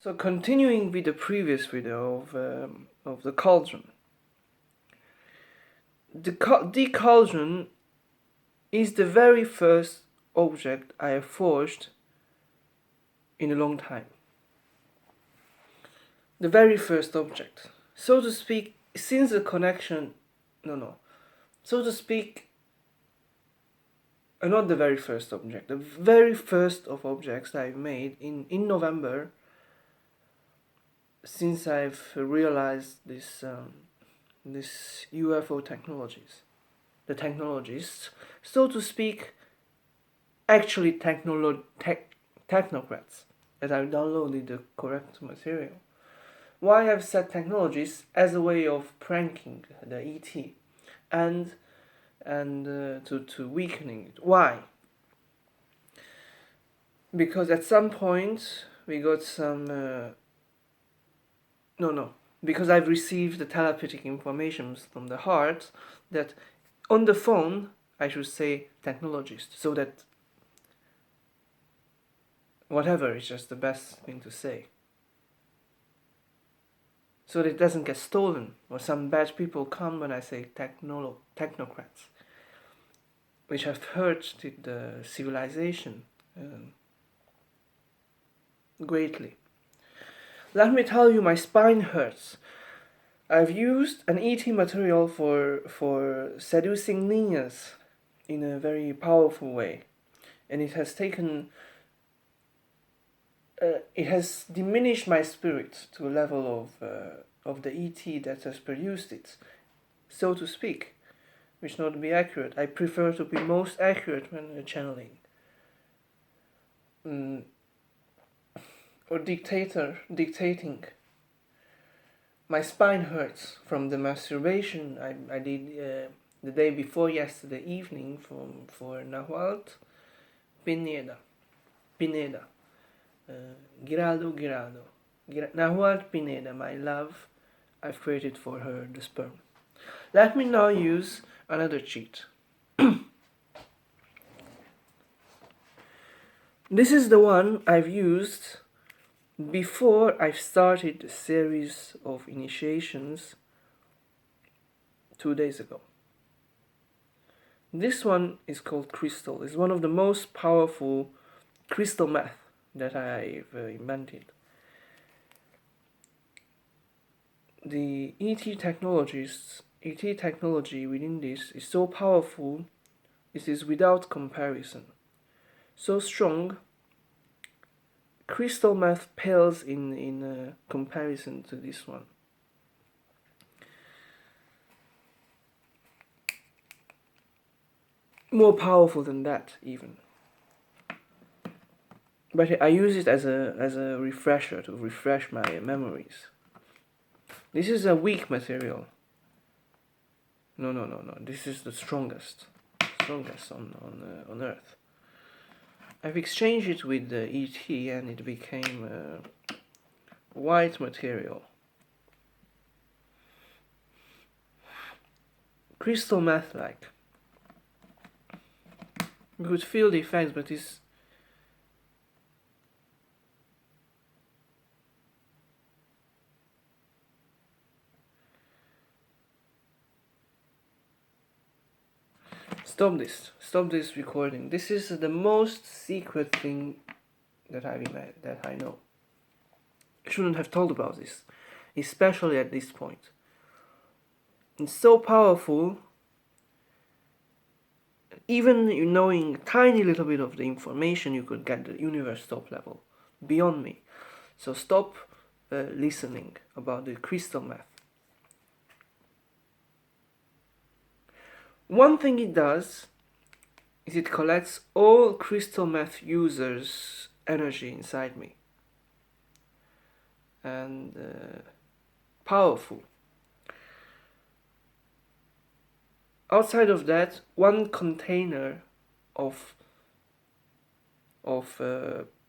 So continuing with the previous video of the cauldron. The cauldron is the very first object I have forged in a long time. The very first object. So to speak, since the connection... So to speak, not the very first object. The very first of objects I've made in November, since I've realized this UFO technologies. The technologists, so to speak, actually technocrats, as I've downloaded the correct material. Why I've said technologies as a way of pranking the ET and to weakening it. Why? Because at some point we got some because I've received the telepathic information from the heart that on the phone I should say technologist, so that whatever is just the best thing to say, so that it doesn't get stolen or some bad people come when I say technocrats, which have hurt the civilization greatly. Let me tell you, my spine hurts. I've used an ET material for seducing ninjas in a very powerful way, and it has taken... it has diminished my spirit to a level of the ET that has produced it, so to speak, which not to be accurate. I prefer to be most accurate when channeling. Or dictating. My spine hurts from the masturbation I did the day before yesterday evening for Nahuatl Pineda. Giraldo. Nahuatl Pineda, my love, I've created for her the sperm. Let me now use another cheat. This is the one I've used before I've started a series of initiations 2 days ago. This one is called Crystal. It's one of the most powerful crystal meth that I've invented. The ET technology within this is so powerful, it is without comparison. So strong, crystal meth pales in comparison to this one. More powerful than that, even. But I use it as a refresher to refresh my memories. This is a weak material. No. This is the strongest on Earth. I've exchanged it with the ET and it became white material. Crystal meth-like. You could feel the effects, but it's... Stop this recording. This is the most secret thing that I know. I shouldn't have told about this, especially at this point. It's so powerful, even knowing a tiny little bit of the information, you could get the universe top level, beyond me. So stop listening about the crystal meth. One thing it does is it collects all crystal meth users' energy inside me. And powerful. Outside of that, one container of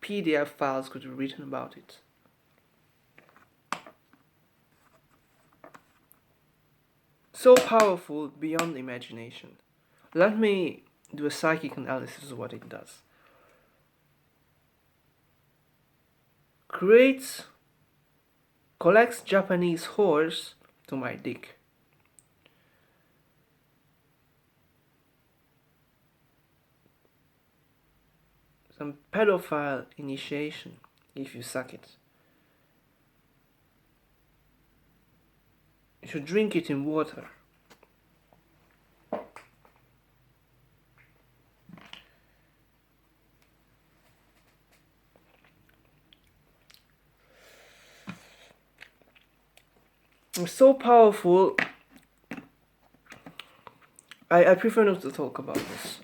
PDF files could be written about it. So powerful beyond imagination. Let me do a psychic analysis of what it does. Creates collects Japanese horse to my dick. Some pedophile initiation if you suck it. You should drink it in water. It's so powerful. I prefer not to talk about this.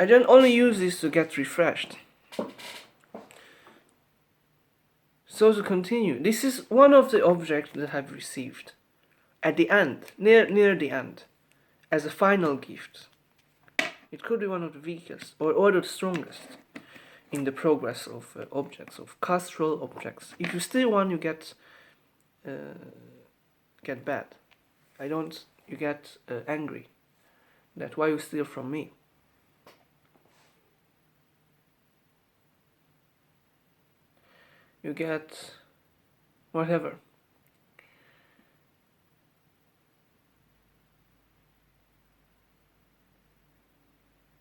I don't only use this to get refreshed. So to continue, this is one of the objects that I've received at the end, near the end, as a final gift. It could be one of the weakest or the strongest in the progress of objects, of cultural objects. If you steal one, you get bad. You get angry. That's why you steal from me. You get whatever.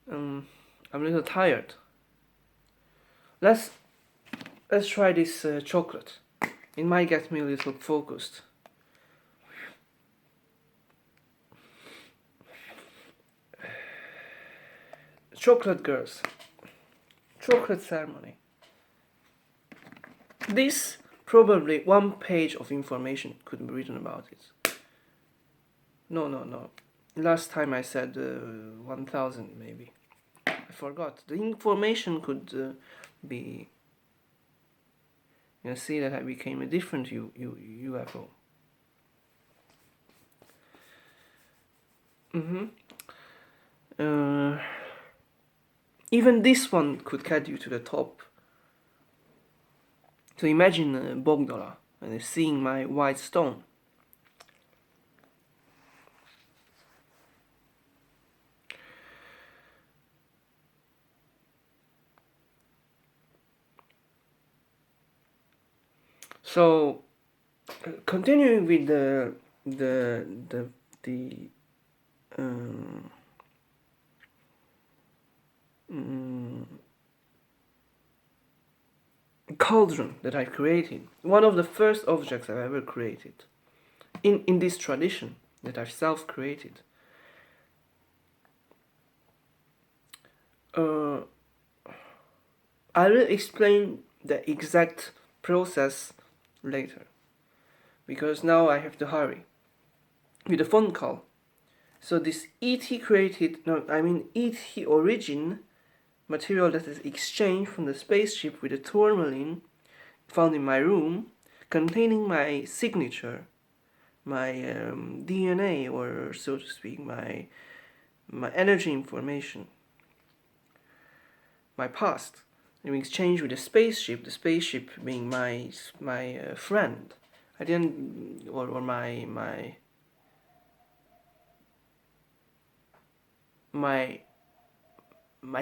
I'm a little tired. Let's try this chocolate. It might get me a little focused. Chocolate girls. Chocolate ceremony. This, probably one page of information could be written about it. No. Last time I said 1,000 maybe. I forgot. The information could be... You see that I became a different UFO. Even this one could get you to the top. So imagine Bogdola and seeing my white stone. So, continuing with the cauldron that I created, one of the first objects I've ever created, in this tradition that I've self-created. I will explain the exact process later, because now I have to hurry with a phone call. So this ET origin material that is exchanged from the spaceship with a tourmaline found in my room, containing my signature, my DNA, or so to speak, my energy information, my past. In exchange with the spaceship being my friend. I didn't, or my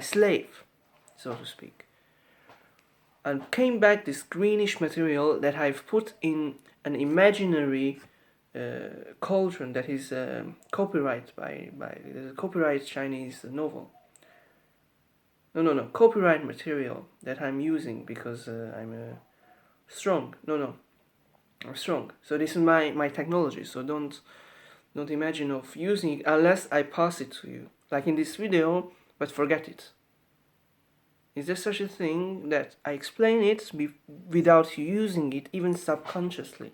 slave, so to speak. And came back this greenish material that I've put in an imaginary cauldron that is copyright by copyright Chinese novel. No, copyright material that I'm using because I'm strong. I'm strong. So this is my technology. So don't imagine of using it unless I pass it to you, like in this video, but forget it. Is there such a thing that I explain it without you using it, even subconsciously?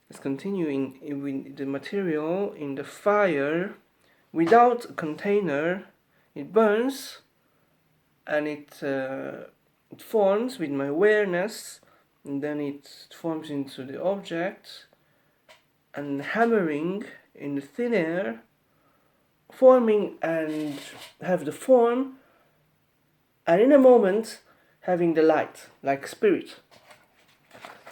Let's continue with the material in the fire without a container. It burns, and it forms with my awareness, and then it forms into the object, and hammering in the thin air, forming and have the form, and in a moment having the light, like spirit.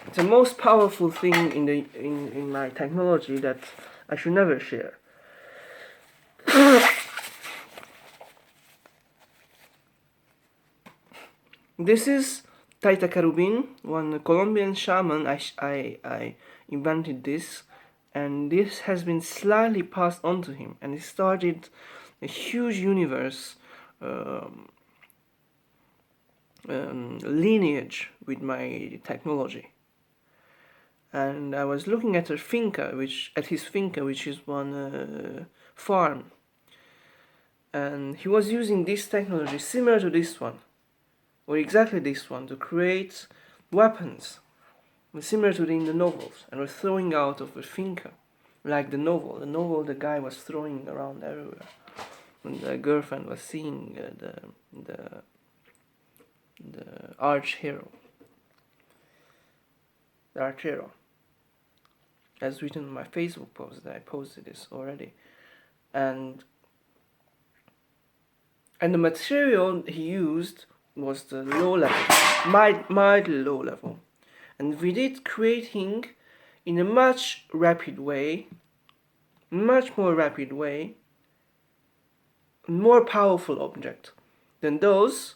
It's the most powerful thing in my technology that I should never share. This is Taita Carubin, one Colombian shaman, I invented this, and this has been slightly passed on to him, and he started a huge universe lineage with my technology. And I was looking at his finca, which is one farm, and he was using this technology similar to this one, or exactly this one, to create weapons similar to in the novels, and was throwing out of the finca, like the novel. The novel, the guy was throwing around everywhere, and the girlfriend was seeing the arch hero. The arch hero, as written in my Facebook post that I posted this already, and the material he used was the low level, mildly low level, and we did creating in a much more rapid way, more powerful object than those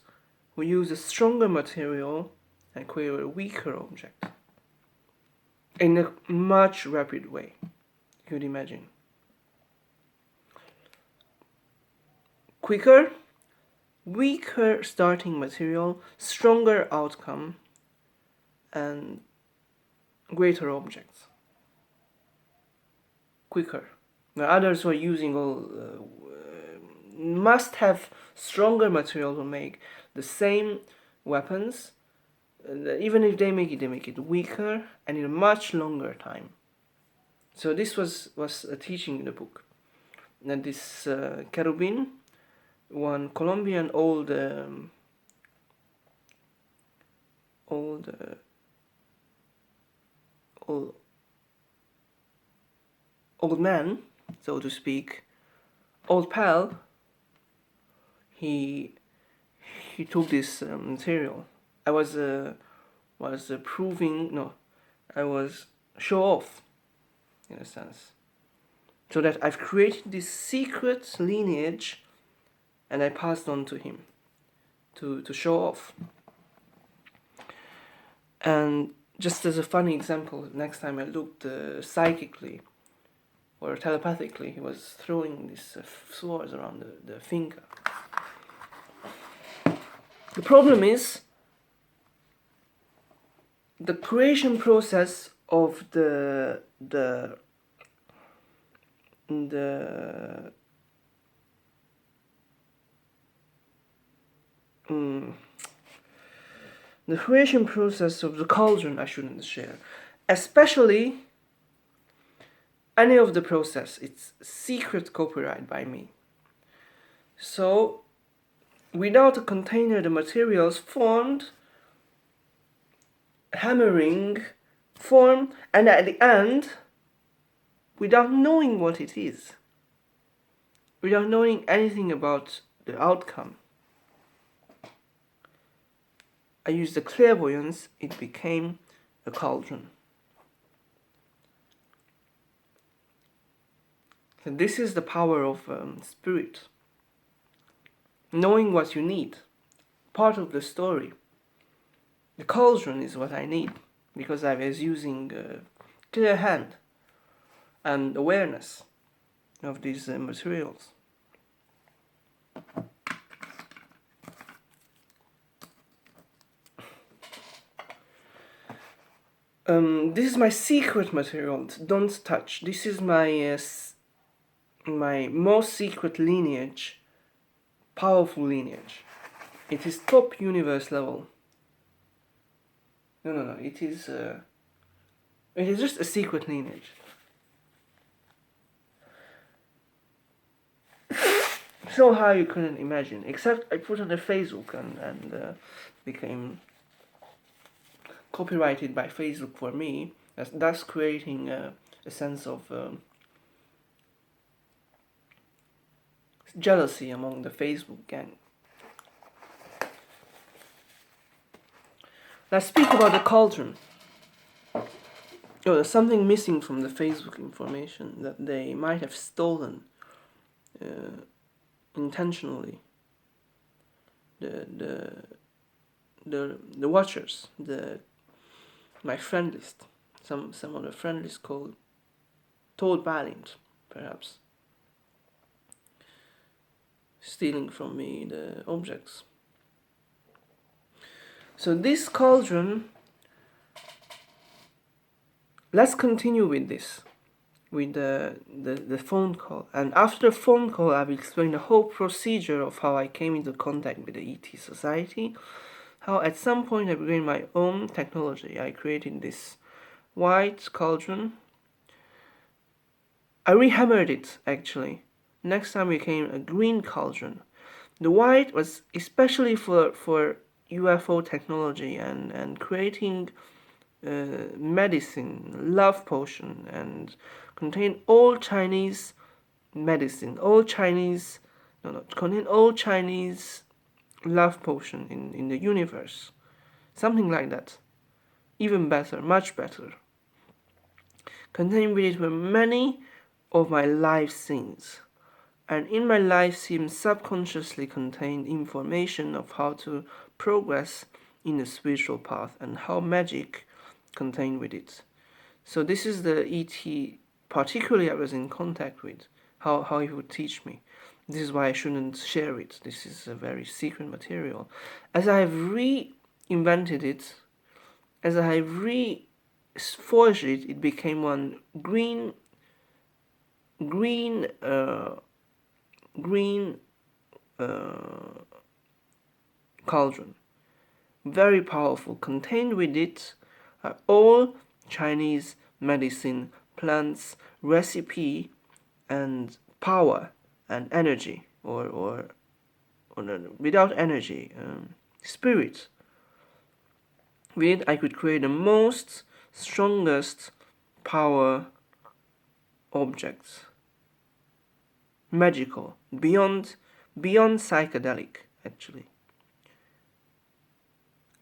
who use a stronger material and create a weaker object in a much rapid way. You could imagine. Quicker, weaker starting material, stronger outcome, and greater objects. Quicker. Now others who are using all must have stronger material to make the same weapons. Even if they make it weaker and in a much longer time. So this was a teaching in the book. And this Carubin, one Colombian old man, so to speak, old pal, he took this material. I was show off, in a sense, so that I've created this secret lineage, and I passed on to him, to show off. And just as a funny example, next time I looked psychically or telepathically, he was throwing these swords around the finca. The problem is the creation process of the creation process of the cauldron I shouldn't share, especially any of the process. It's secret copyright by me. So without a container, the materials formed, hammering, form, and at the end, without knowing what it is, without knowing anything about the outcome, I used the clairvoyance, it became a cauldron. So this is the power of spirit. Knowing what you need, part of the story. The cauldron is what I need, because I was using clear hand and awareness of these materials. This is my secret material. Don't touch. This is my my most secret lineage, powerful lineage. It is top universe level. No. It is just a secret lineage. So high you couldn't imagine. Except I put on the Facebook and became copyrighted by Facebook for me, thus creating a sense of jealousy among the Facebook gang. Let's speak about the cauldron. Oh, there's something missing from the Facebook information that they might have stolen intentionally. The the watchers, my friend list, some of the friend list called told Balint, perhaps, stealing from me the objects. So this cauldron, let's continue with this, with the phone call. And after the phone call, I will explain the whole procedure of how I came into contact with the ET Society, how at some point I began my own technology. I created this white cauldron. I rehammered it, actually. Next time it became a green cauldron. The white was especially for UFO technology and creating medicine, love potion, and contain all Chinese medicine, contain all Chinese love potion in the universe. Something like that. Even better, much better. Contained with it were many of my life scenes. And in my life scenes subconsciously contained information of how to progress in the spiritual path and how magic contained with it. So this is the ET particularly I was in contact with, how he would teach me. This is why I shouldn't share it. This is a very secret material. As I have reinvented it, as I have reforged it, it became one green cauldron. Very powerful. Contained with it are all Chinese medicine, plants, recipe, and power and energy, or without energy, spirit. With it, I could create the most strongest power objects. Magical, beyond psychedelic, actually.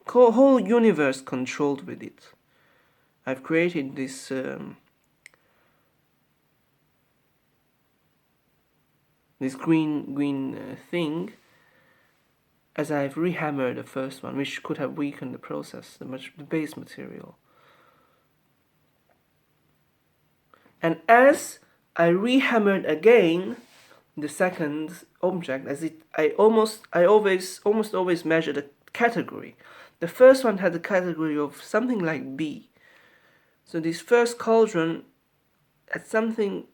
Whole universe controlled with it. I've created this this green thing, as I've rehammered the first one, which could have weakened the process, the base material. And as I rehammered again the second object, I almost always measure the category. The first one had a category of something like B. So this first cauldron had something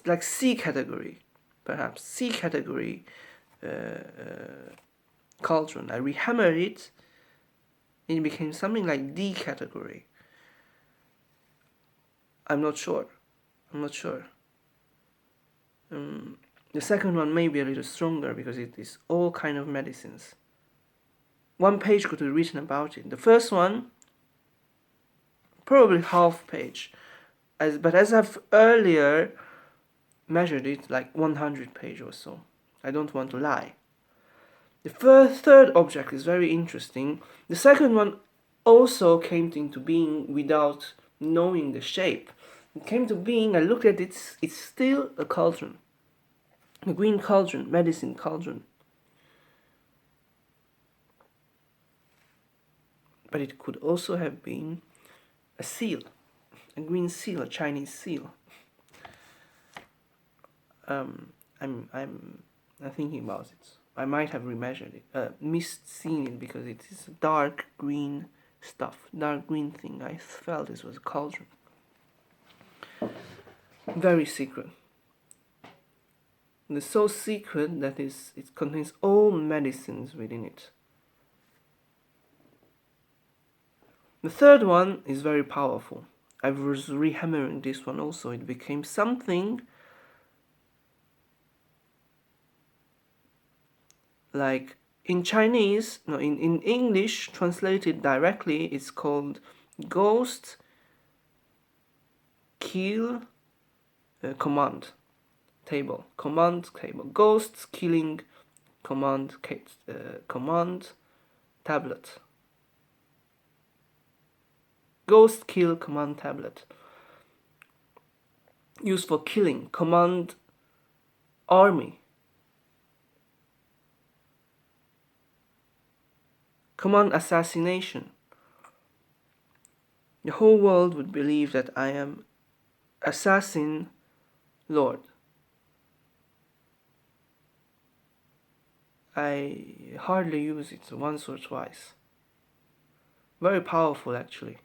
like C category, perhaps C category cauldron. I rehammered it, and it became something like D category. I'm not sure. The second one may be a little stronger because it is all kind of medicines. One page could be written about it. The first one, probably half page. But as I've earlier measured it, like 100 page or so. I don't want to lie. The third object is very interesting. The second one also came into being without knowing the shape. It came to being, I looked at it, it's still a cauldron. A green cauldron, medicine cauldron. But it could also have been a seal, a green seal, a Chinese seal. I'm thinking about it. I might have remeasured it, misseen it because it is a dark green stuff, dark green thing. I felt this was a cauldron. Very secret. And it's so secret that it contains all medicines within it. The third one is very powerful. I was rehammering this one also. It became something like in Chinese, no, in English, translated directly, it's called ghost kill command table. Ghost killing command tablet. Ghost kill command tablet. Used for killing. Command army. command assassination. The whole world would believe that I am assassin lord. I hardly use it once or twice. Very powerful, actually.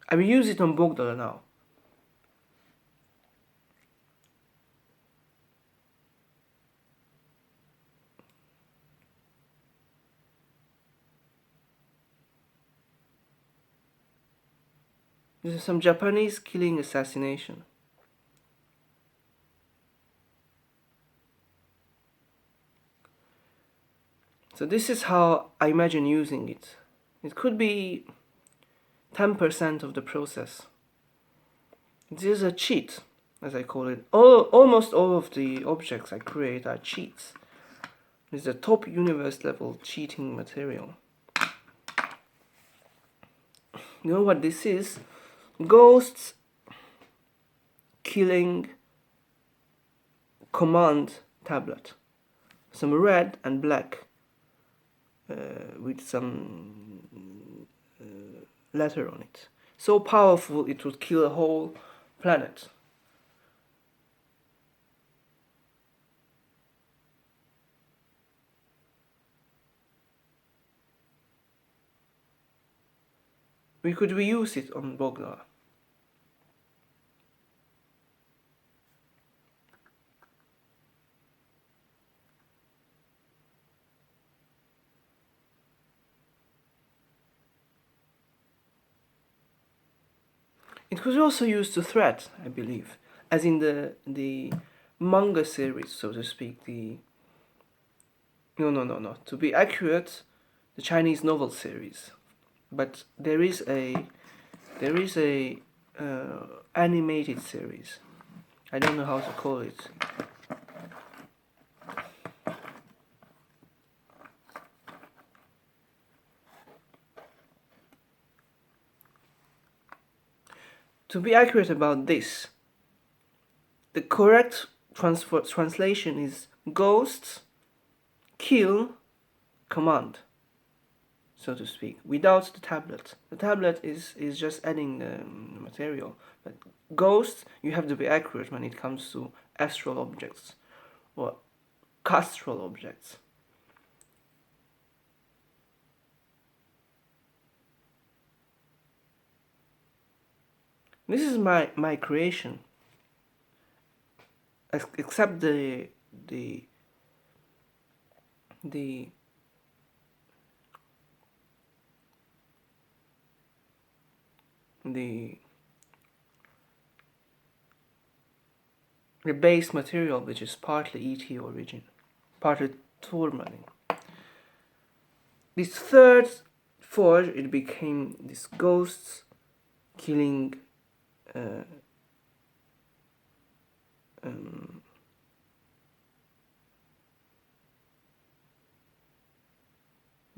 I will use it on Bogdala now. This is some Japanese killing assassination. So this is how I imagine using it. It could be 10% of the process. This is a cheat, as I call it. Almost all of the objects I create are cheats. This is a top universe level cheating material. You know what this is? Ghosts killing command tablet. Some red and black with some letter on it. So powerful it would kill a whole planet. We could reuse it on Bogdala. It was also used to threat, I believe, as in the manga series, so to speak. No. To be accurate, the Chinese novel series. But there is a animated series. I don't know how to call it. To be accurate about this, the correct translation is ghosts kill command, so to speak, without the tablet. The tablet is just adding the material, but ghosts, you have to be accurate when it comes to astral objects or castral objects. This is my creation, except the base material, which is partly ET origin, partly tourmaline. This third forge, it became this ghosts killing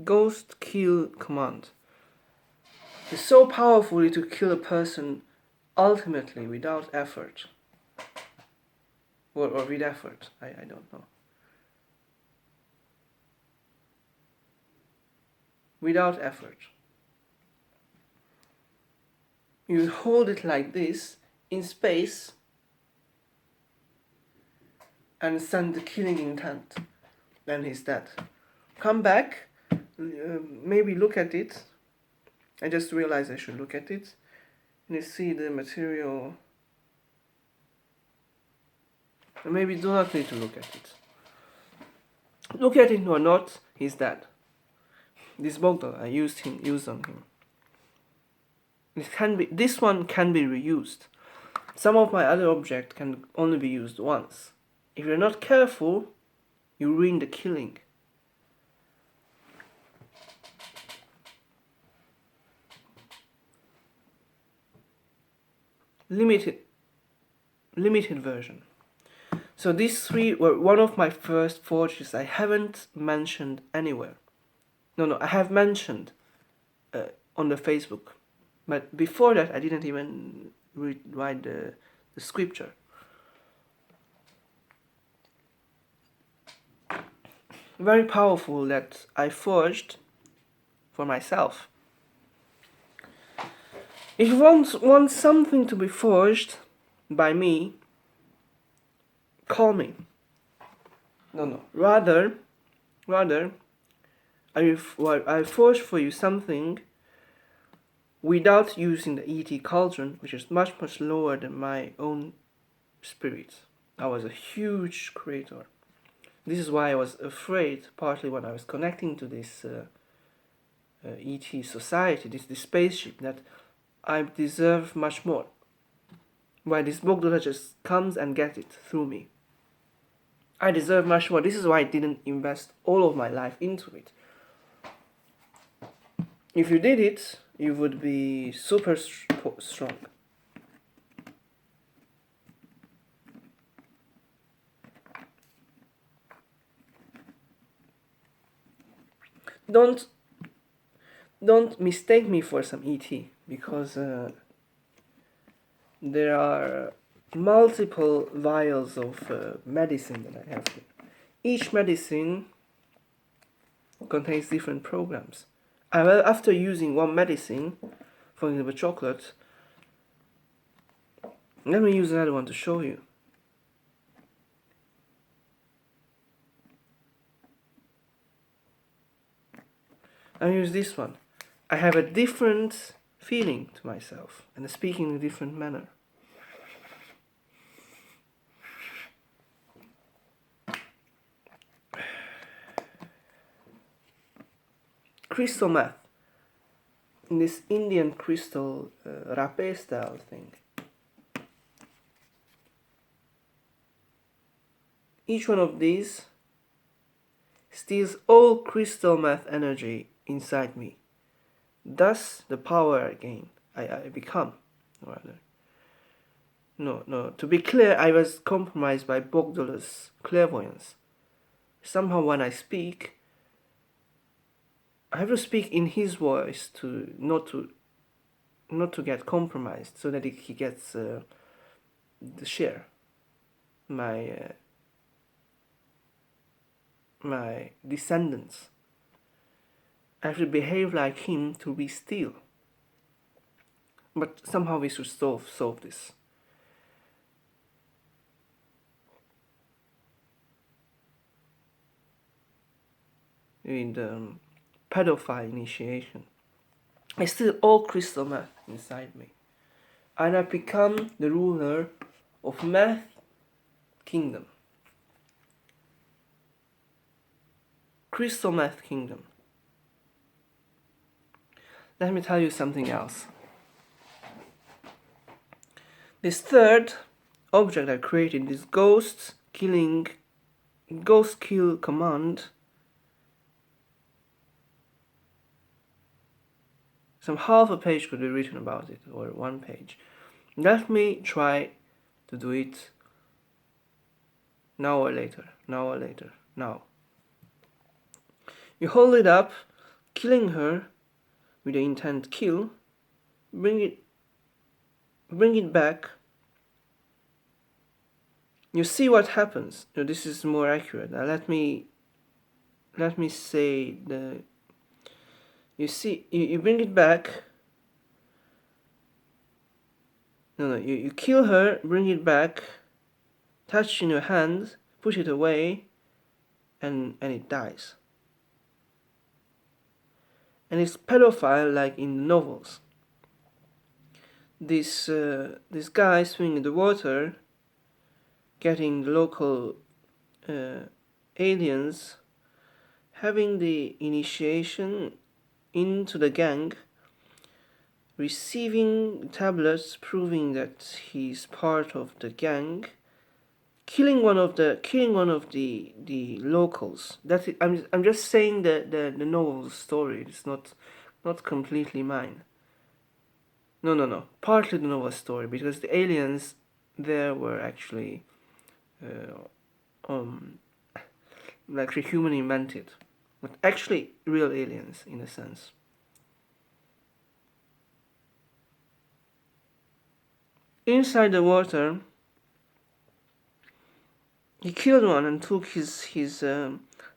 ghost kill command. It's so powerful to kill a person ultimately without effort. Or with effort, I don't know. Without effort. You hold it like this in space and send the killing intent. Then he's dead. Come back, maybe look at it. I just realized I should look at it. And you see the material. Maybe do not need to look at it. Look at it or not, he's dead. This bottle I used on him. This one can be reused. Some of my other objects can only be used once. If you're not careful, you ruin the killing. Limited version. So these three were one of my first forges I haven't mentioned anywhere. No, I have mentioned on the Facebook. But before that, I didn't even write the scripture. very powerful that I forged for myself. If you want something to be forged by me, call me. No. Rather, I forge for you something without using the ET cauldron, which is much lower than my own spirit. I was a huge creator. This is why I was afraid, partly when I was connecting to this ET society, this spaceship, that I deserve much more. Why this Bogdola just comes and gets it through me. I deserve much more. This is why I didn't invest all of my life into it. If you did it, you would be super strong. Don't mistake me for some ET, because there are multiple vials of medicine that I have here. Each medicine contains different programs. After using one medicine, for example chocolate, let me use another one to show you. I use this one. I have a different feeling to myself and speaking in a different manner. Crystal meth, in this Indian crystal rapé style thing. Each one of these steals all crystal meth energy inside me. Thus, the power I gain, I become, rather. No, to be clear, I was compromised by Bogdola's clairvoyance. Somehow when I speak, I have to speak in his voice to not to get compromised, so that he gets the share. My descendants. I have to behave like him to be still. But somehow we should solve this. In the pedophile initiation, I still all crystal meth inside me, and I become the ruler of meth kingdom, crystal meth kingdom. Let me tell you something else. This third object I created, this ghost kill command, some half a page could be written about it, or 1 page. Let me try to do it now or later. Now. You hold it up, killing her with the intent kill, bring it back. You see what happens. No, this is more accurate. Now let me say the. You see, you bring it back. No, you kill her, bring it back, touch in your hand, push it away, and it dies. And it's pedophile like in the novels. This guy swimming in the water, getting the local aliens, having the initiation into the gang, receiving tablets proving that he's part of the gang, killing one of the locals. That's it. I'm just saying the novel's story. It's not completely mine. No. Partly the novel story, because the aliens there were actually like human invented, but actually real aliens in a sense. Inside the water, he killed one and took his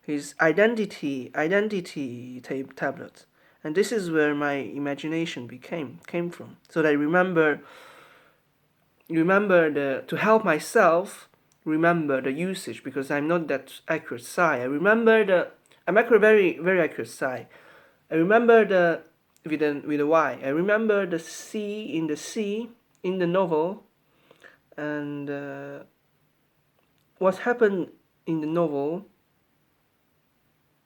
his identity tablet, and this is where my imagination came from. So that I remember to help myself remember the usage, because I'm not that accurate Psi. I'm accurate, very very accurate Psi. I remember the with a Y. I remember the C in the novel, and what happened in the novel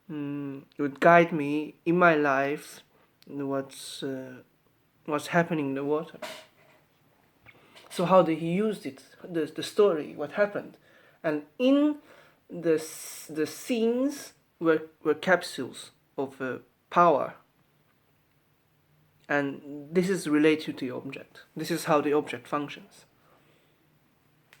would guide me in my life. What's happening in the water. So how did he use it? The story, what happened, and in the scenes were capsules of power, and this is related to the object. This is how the object functions.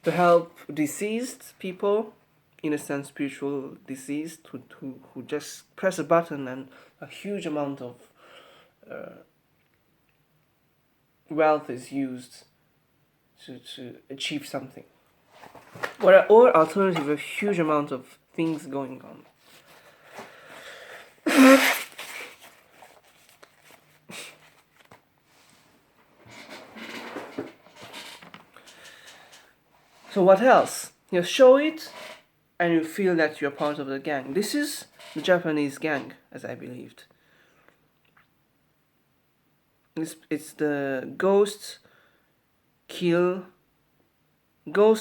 To help deceased people, in a sense spiritual deceased, who just press a button and a huge amount of wealth is used to achieve something. Or alternative, a huge amount of things going on. So what else? You show it and you feel that you're part of the gang. This is the Japanese gang, as I believed. It's the ghost kill. No.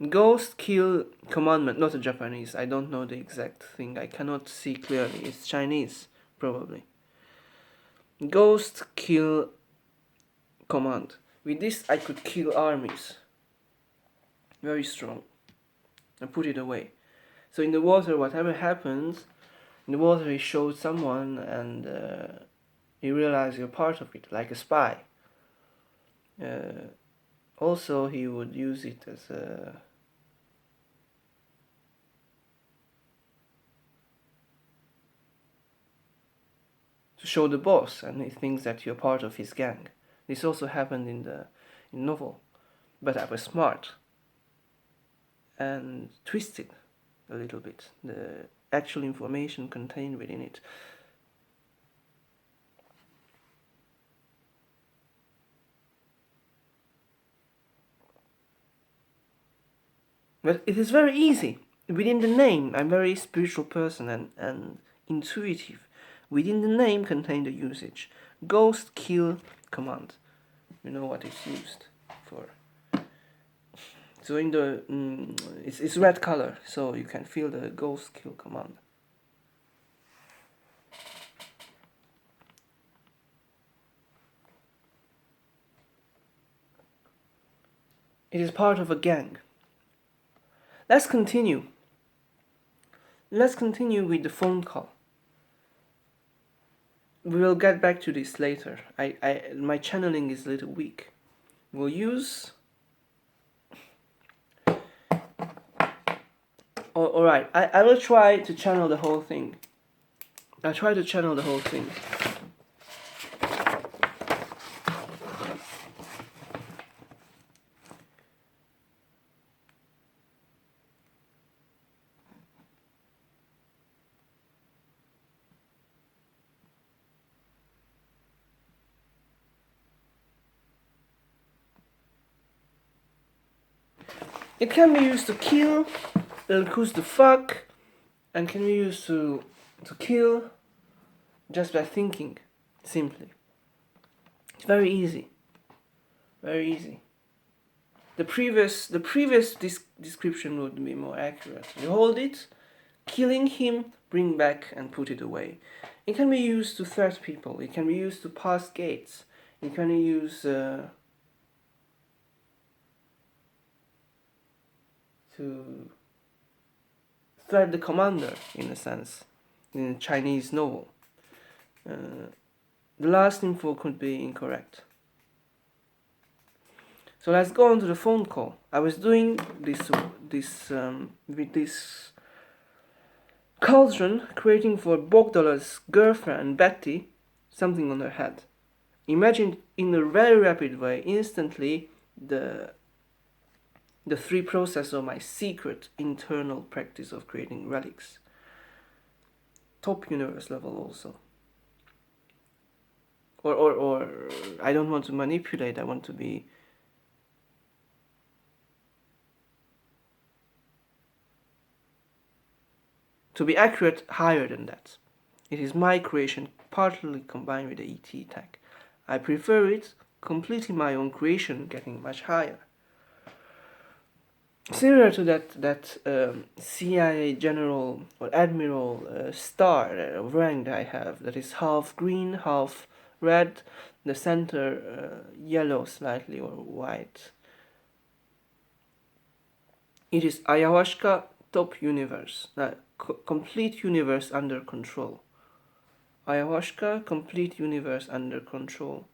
Ghost kill commandment, not a Japanese. I don't know the exact thing. I cannot see clearly. It's Chinese, probably. Ghost kill command. With this, I could kill armies. Very strong. And put it away. So in the water, whatever happens, in the water he showed someone, and you realize you're part of it, like a spy. Also, he would use it as a to show the boss, and he thinks that you're part of his gang. This also happened in the novel, but I was smart and twisted a little bit the actual information contained within it. But it is very easy. Within the name, I'm a very spiritual person and intuitive. Within the name contain the usage. Ghost kill command. You know what it's used for. So in the it's red color, so you can feel the ghost kill command. It is part of a gang. Let's continue. Let's continue with the phone call. We will get back to this later. My channeling is a little weak. We'll use. Alright, I will try to channel the whole thing. I'll try to channel the whole thing. It can be used to kill, who's the fuck, and can be used to kill just by thinking, simply. It's very easy. Very easy. The previous description would be more accurate. You hold it, killing him, bring back and put it away. It can be used to threat people. It can be used to pass gates. It can be used to threat the commander, in a sense, in a Chinese novel. The last info could be incorrect. So let's go on to the phone call. I was doing this with this cauldron, creating for Bogdala's girlfriend Betty something on her head. Imagine in a very rapid way, instantly, the The three processes of my secret internal practice of creating relics. Top universe level also. Or I don't want to manipulate, I want to be accurate, higher than that. It is my creation, partly combined with the ET tech. I prefer it, completely my own creation, getting much higher. Similar to that CIA general or admiral star rank that I have, that is half green, half red, the center yellow slightly or white. It is ayahuasca top universe, complete universe under control. Ayahuasca, complete universe under control.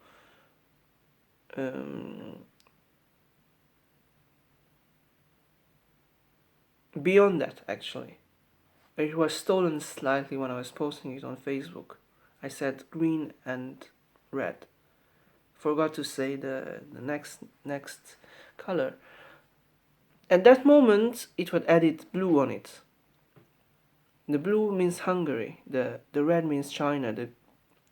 Beyond that, actually. It was stolen slightly when I was posting it on Facebook. I said green and red. Forgot to say the next color. At that moment, it would added blue on it. The blue means Hungary. The red means China.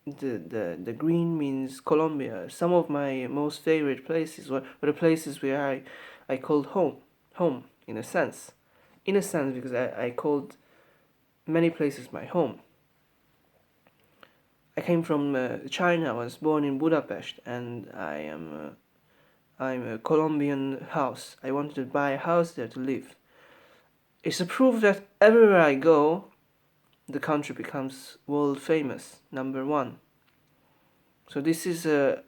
The green means Colombia. Some of my most favorite places were the places where I called home in a sense, because I called many places my home. I came from China. I was born in Budapest, and I'm a Colombian house. I wanted to buy a house there to live. It's a proof that everywhere I go, the country becomes world famous, number one. So this is a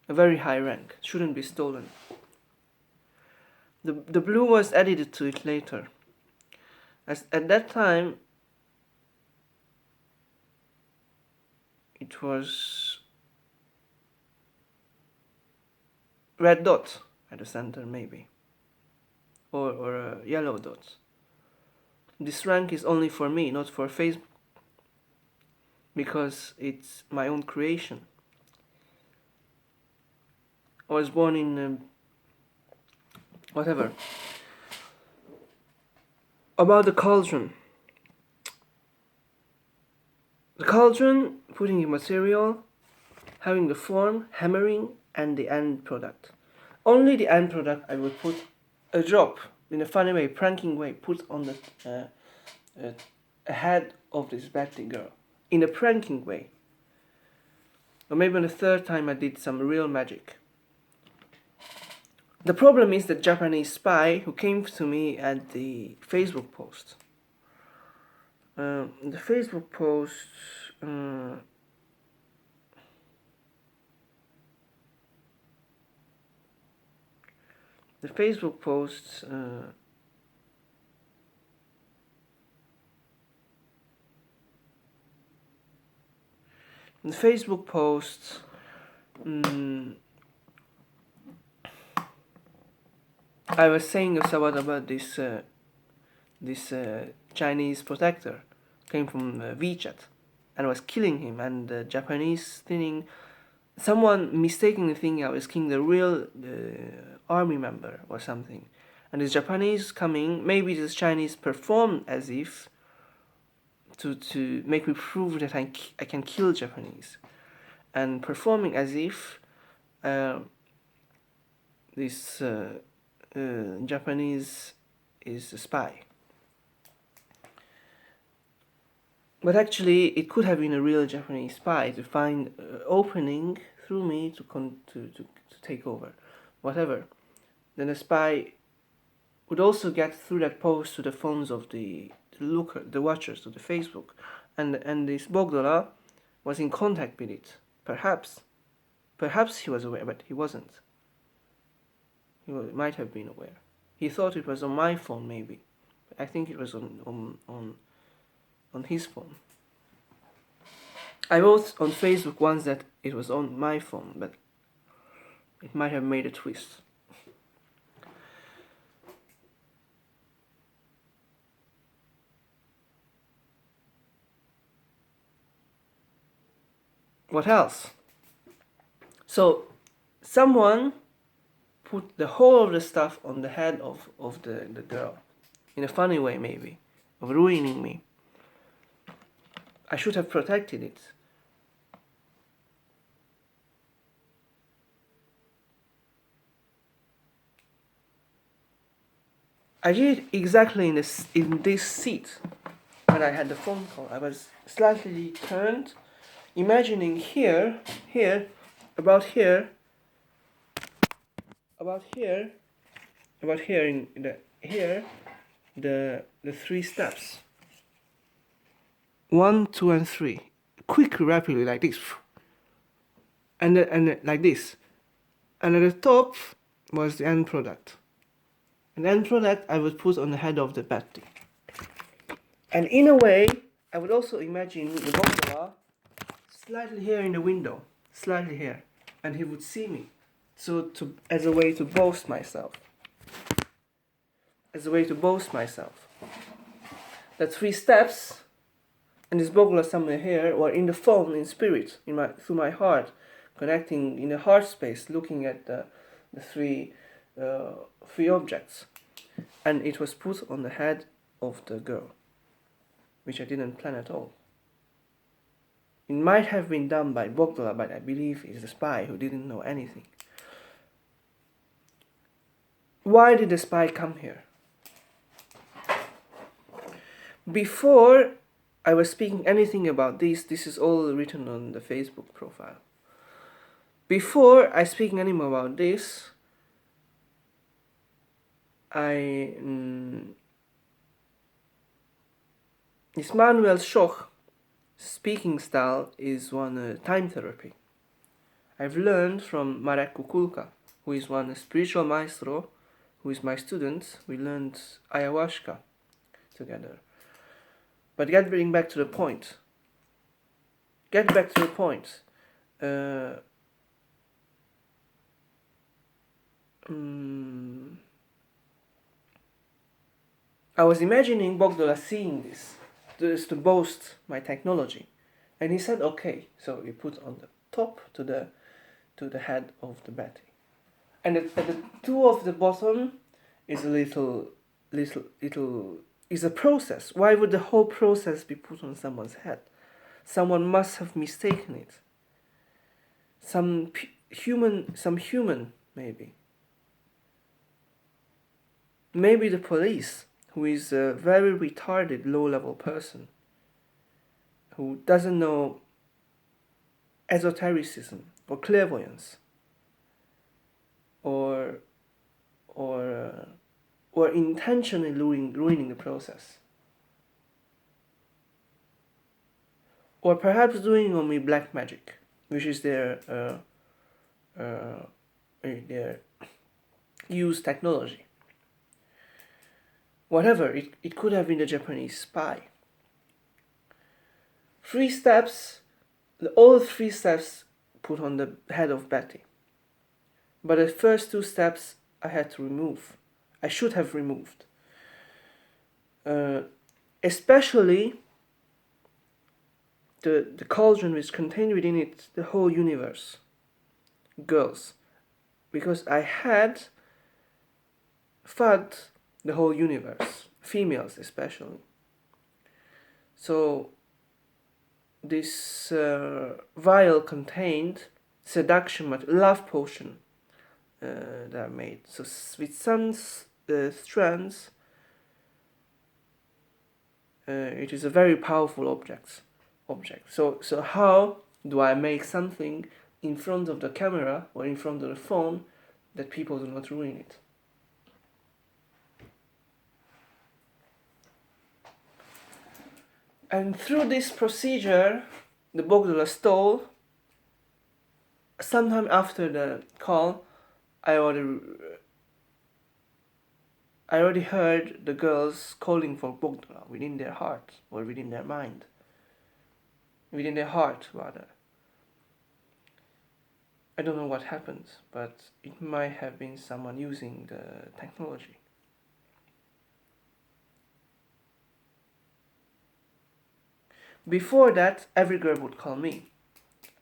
very high rank. Shouldn't be stolen. The blue was added to it later. At that time, it was red dot at the center, maybe, or a yellow dot. This rank is only for me, not for Facebook, because it's my own creation. I was born in whatever. About the cauldron. The cauldron, putting in material, having the form, hammering, and the end product. Only the end product I would put a drop, in a funny way, pranking way, put on the head of this Betty girl. In a pranking way. Or maybe on the third time I did some real magic. The problem is the Japanese spy who came to me at the Facebook post. The Facebook post... the Facebook posts... the Facebook posts... I was saying about this Chinese protector came from WeChat and was killing him, and the Japanese thinking, someone mistakenly thinking I was killing the real army member or something, and this Japanese coming, maybe this Chinese performed as if to make me prove that I can kill Japanese, and performing as if this Japanese is a spy. But actually, it could have been a real Japanese spy to find opening through me to take over, whatever. Then the spy would also get through that post to the phones of the watchers to the Facebook, and this Bogdola was in contact with it. Perhaps he was aware, but he wasn't. He might have been aware. He thought it was on my phone, maybe. But I think it was on his phone. I wrote on Facebook once that it was on my phone, but it might have made a twist. What else? So, Someone put the whole of the stuff on the head of the girl. In a funny way, maybe. Of ruining me. I should have protected it. I did it exactly in this seat when I had the phone call. I was slightly turned, imagining here, about here, the three steps. 1, 2, and 3. Quickly, rapidly, like this. And like this. And at the top was the end product. And the end product I would put on the head of the battery. And in a way, I would also imagine the gondola slightly here in the window. Slightly here. And he would see me. So as a way to boast myself. The 3 steps and this Bogla somewhere here, or in the phone, in spirit, through my heart, connecting in the heart space, looking at the three objects. And it was put on the head of the girl, which I didn't plan at all. It might have been done by Bogla, but I believe it's the spy who didn't know anything. Why did the spy come here? Before I was speaking anything about this is all written on the Facebook profile. Before I speaking any more about this, Ismanuel Schoch speaking style is one time therapy. I've learned from Marek Kukulka, who is one spiritual maestro, who is my student. We learned ayahuasca together. But getting back to the point. I was imagining Bogdola seeing this to boast my technology. And he said, okay, so we put on the top to the head of the battery. And at the two of the bottom is a little is a process. Why would the whole process be put on someone's head? Someone must have mistaken it. Some human maybe. Maybe the police, who is a very retarded low-level person, who doesn't know esotericism or clairvoyance, or intentionally ruining the process, or perhaps doing on me black magic, which is their used technology. Whatever, it could have been a Japanese spy. 3 steps, all 3 steps put on the head of Betty. But the first 2 steps I had to remove. I should have removed. Especially the cauldron which contained within it the whole universe. Girls. Because I had fed the whole universe. Females especially. So this vial contained seduction, love potion that I made. So with some strands, it is a very powerful object. So how do I make something in front of the camera or in front of the phone that people do not ruin it? And through this procedure, the Bogdola stole. Sometime after the call, I already heard the girls calling for Bogdola within their heart, or within their mind. Within their heart, rather. I don't know what happened, but it might have been someone using the technology. Before that, every girl would call me.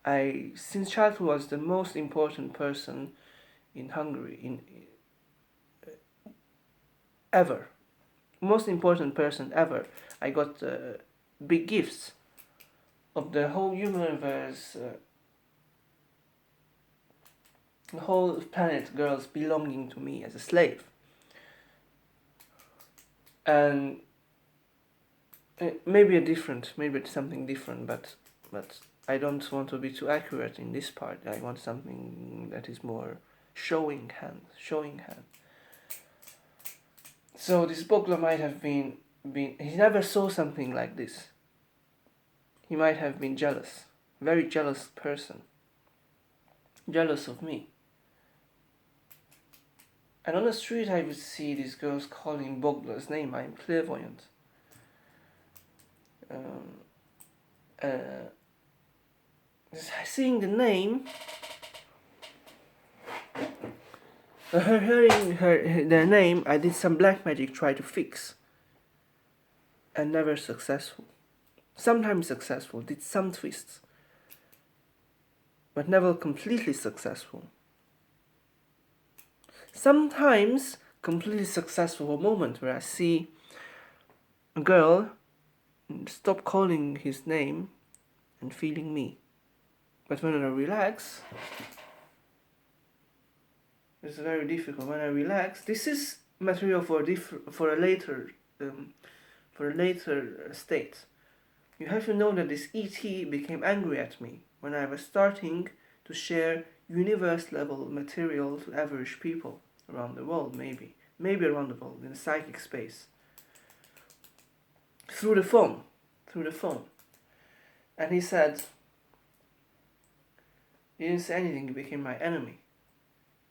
I since childhood was the most important person in Hungary in ever, most important person ever. I got big gifts of the whole universe, the whole planet, girls belonging to me as a slave. And maybe it's something different, but I don't want to be too accurate in this part. I want something that is more showing hand. So this Bogla might have been he never saw something like this. He might have been jealous, very jealous person, jealous of me. And on the street I would see these girls calling Bogla's name. I'm clairvoyant. Seeing the name, hearing their name, I did some black magic, try to fix, and never successful. Sometimes successful, did some twists, but never completely successful. Sometimes completely successful, a moment where I see a girl stop calling his name and feeling me. But when I relax, it's very difficult. When I relax, this is material for a later state. You have to know that this ET became angry at me when I was starting to share universe level material to average people around the world, maybe around the world in the psychic space. Through the phone. And he said, he didn't say anything, he became my enemy.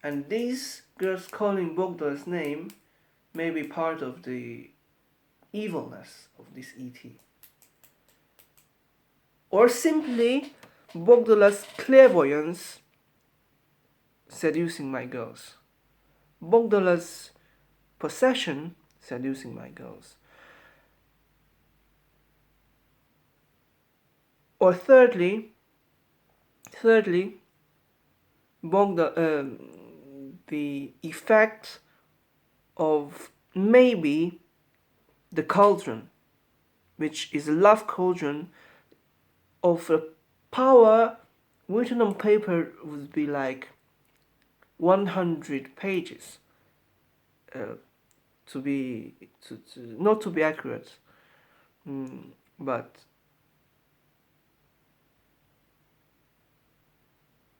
And these girls calling Bogda's name may be part of the evilness of this ET. Or simply Bogdala's clairvoyance seducing my girls. Bogdala's possession seducing my girls. Or thirdly, the effect of maybe the cauldron, which is a love cauldron of a power written on paper would be like 100 pages. Not to be accurate, but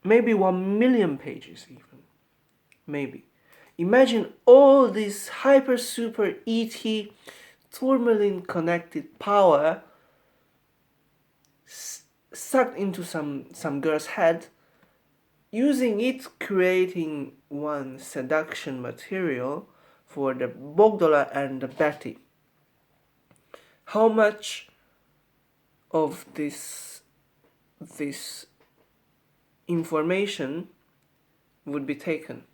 maybe 1,000,000 pages even. Maybe. Imagine all this hyper super ET tourmaline connected power sucked into some girl's head, using it creating one seduction material for the Bogdala and the Betty. How much of this information would be taken?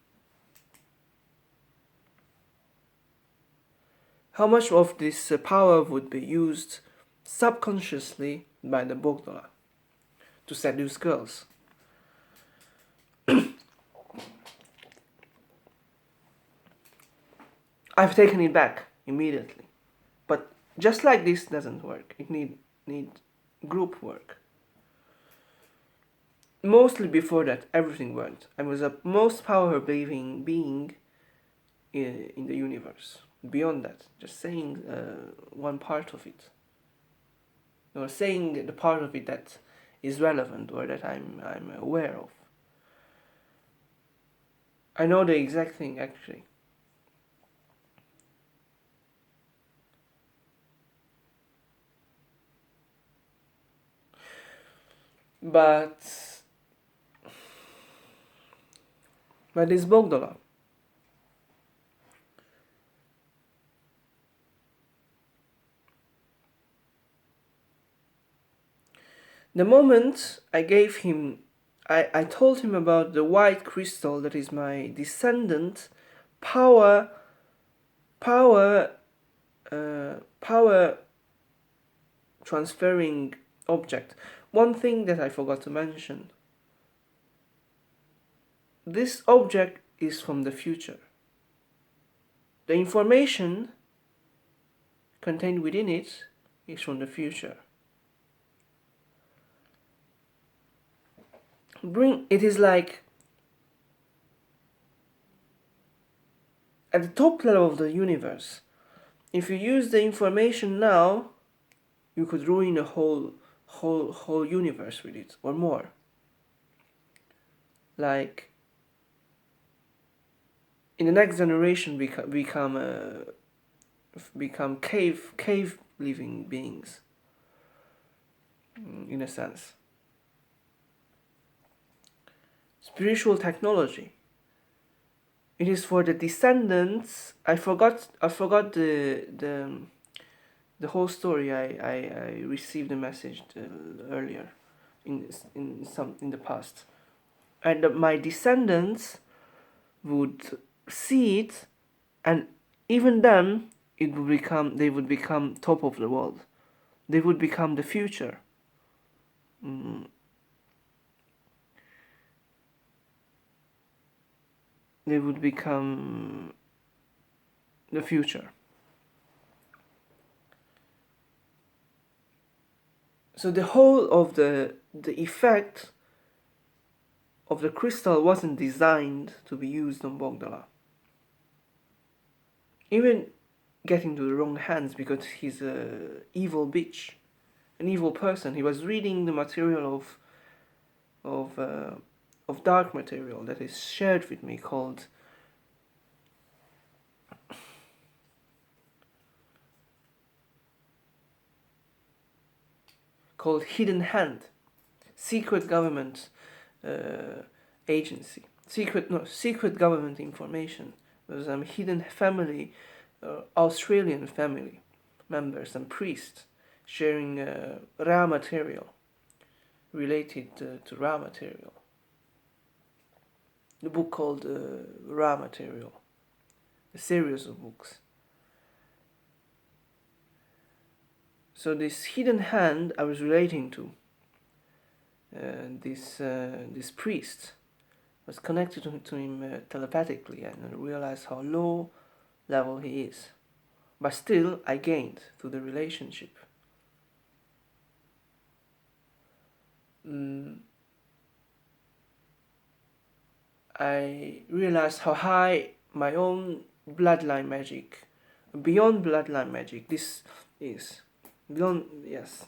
How much of this power would be used subconsciously by the Bogdala to seduce girls? I've taken it back immediately. But just like this doesn't work. It need group work. Mostly before that, everything worked. I was a most powerful being in the universe. Beyond that, just saying one part of it, or saying the part of it that is relevant or that I'm aware of. I know the exact thing actually. But it's Bogdala. The moment I gave him, I told him about the white crystal that is my descendant power transferring object, one thing that I forgot to mention. This object is from the future. The information contained within it is from the future. It is like at the top level of the universe. If you use the information now, you could ruin a whole universe with it or more. Like in the next generation, become cave living beings. In a sense, spiritual technology. It is for the descendants. I forgot the whole story. I received the message earlier in the past, and my descendants would see it, and even then they would become top of the world. They would become the future. They would become the future. So the whole of the effect of the crystal wasn't designed to be used on Bogdala. Even getting to the wrong hands, because he's a evil bitch, an evil person. He was reading the material of dark material that is shared with me called Hidden Hand, secret government agency, secret government information. There's a hidden family, Australian family members and priests sharing raw material related to raw material. The book called Raw Material, a series of books. So this hidden hand I was relating to, this priest, was connected to him telepathically, and I realized how low level he is. But still, I gained through the relationship. I realized how high my own bloodline magic, beyond bloodline magic, this is. Beyond, yes.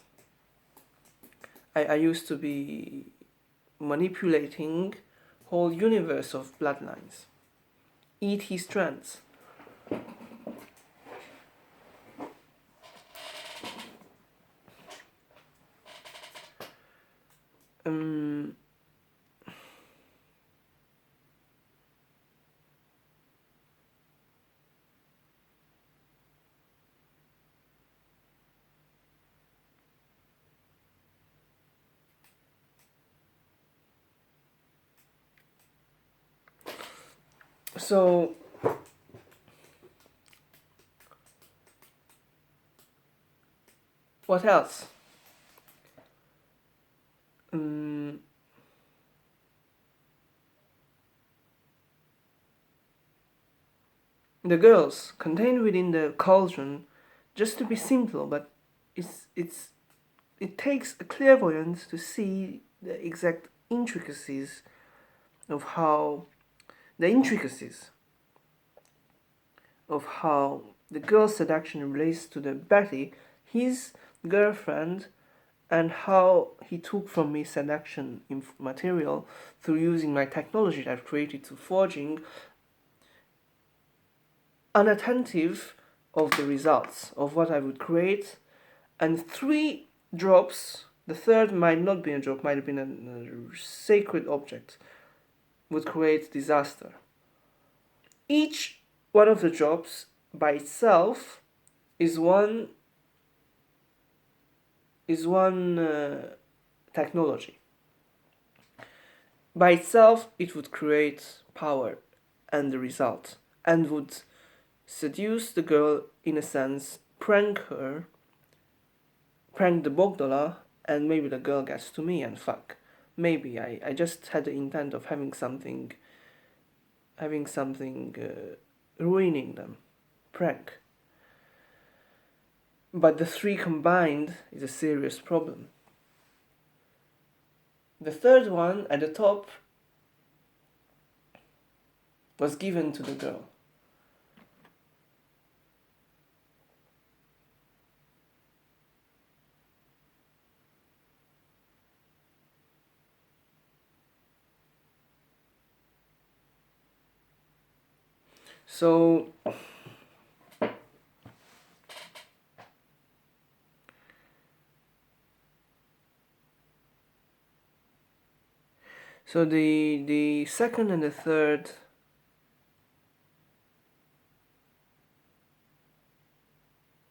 I used to be manipulating whole universe of bloodlines. E.T. strands. So what else? The girls contained within the cauldron, just to be simple, but it takes a clairvoyance to see the exact intricacies of how the girl's seduction relates to the Betty, his girlfriend, and how he took from me seduction material through using my technology that I've created to forging, unattentive of the results of what I would create, and 3 drops, the third might not be a drop, might have been a sacred object, would create disaster. Each one of the drops by itself is one technology. By itself, it would create power and the result, and would seduce the girl, in a sense, prank the Bogdala, and maybe the girl gets to me and fuck. Maybe I just had the intent of having something ruining them, prank. But the three combined is a serious problem. The third one at the top was given to the girl. So the second and the third